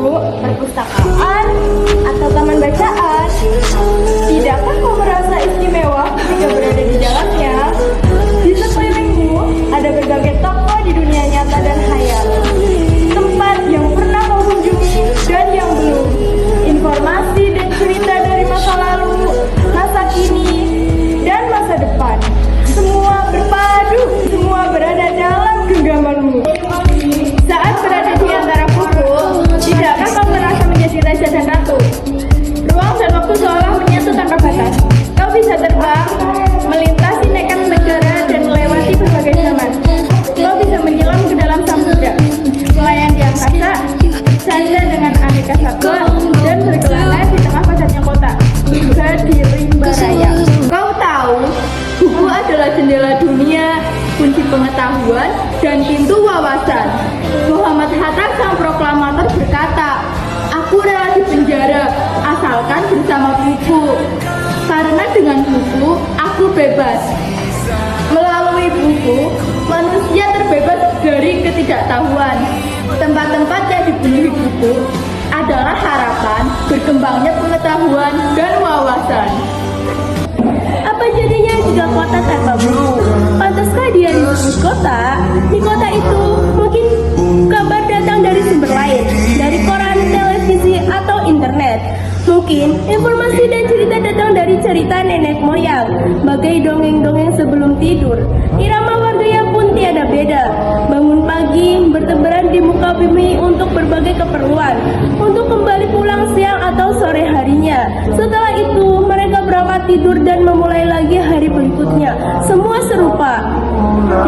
buku, perpustakaan, atau taman bacaan? Tidakkah kau merasa istimewa ketika berada di dalamnya? Di sekelilingmu ada berbagai tokoh di dunia nyata dan khayal. Tempat yang pernah kau kunjungi dan yang belum. Informasi dan cerita dari masa lalu, masa kini, dan masa depan. Semua berpadu, semua berada dalam genggamanmu. Saat berada di antara buku, tidakkah kau merasa menjadi raja dan ratu? Ruang dan waktu seolah menyatu tanpa batas. Kau bisa terbang, melintasi nekat negara dan melewati berbagai zaman. Kau bisa menyelam ke dalam samudra, melayang di angkasa, bersandar dengan aneka satwa, dan berkelana di tengah padatnya kota, juga di rimba raya. Kau tahu, buku adalah jendela dunia, kunci pengetahuan, dan pintu wawasan. Muhammad Hatta, sang proklamator, berkata, "Aku rela di penjara, asalkan bersama buku. Karena dengan buku, aku bebas." Melalui buku, manusia terbebas dari ketidaktahuan. Tempat-tempat yang dipenuhi buku adalah harapan berkembangnya pengetahuan dan wawasan. Apa jadinya jika kota tanpa buku? Pantaskah dia disebut kota? Di kota itu mungkin kabar datang dari sumber lain, dari koran, televisi, atau internet. Mungkin informasi dan cerita datang dari cerita nenek moyang, bagai dongeng-dongeng sebelum tidur. Irama warganya pun tiada beda. Bangun pagi, bertebaran di muka bumi untuk berbagai keperluan, untuk kembali pulang siang atau sore harinya. Setelah itu, mereka berangkat tidur dan memulai lagi hari berikutnya. Semua serupa.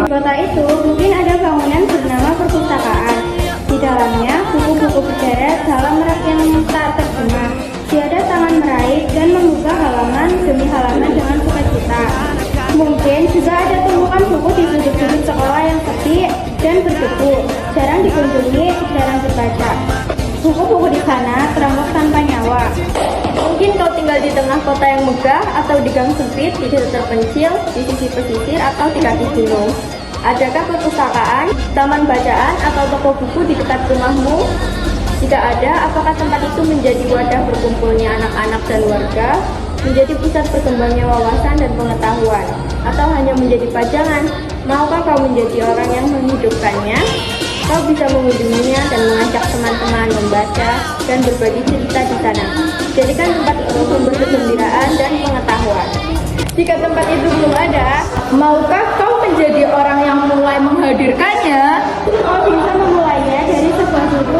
Di kota itu mungkin ada bangunan bernama perpustakaan. Di dalamnya buku-buku berderet dalam rak yang tak terjemah. Tiada tangan meraih dan membuka halaman demi halaman dengan sukacita. Mungkin juga ada tumpukan buku di sudut-sudut sekolah yang sepi dan berdebu, jarang dikunjungi, jarang dibaca. Buku-buku di sana teranggap tanpa nyawa. Mungkin kau tinggal di tengah kota yang megah atau di gang sempit, di desa terpencil, di sisi pesisir atau di kaki gunung. Adakah perpustakaan, taman bacaan, atau toko buku di dekat rumahmu? Jika ada, apakah tempat itu menjadi wadah berkumpulnya anak-anak dan warga, menjadi pusat berkembangnya wawasan dan pengetahuan, atau hanya menjadi pajangan? Maukah kau menjadi orang yang menghidupkannya? Kau bisa mengunjunginya dan mengajak teman-teman membaca dan berbagi cerita di sana. Jadikan tempat itu sumber kegembiraan dan pengetahuan. Jika tempat itu belum ada, maukah kau menjadi orang yang mulai menghadirkannya? Kau bisa memulainya dari sebuah buku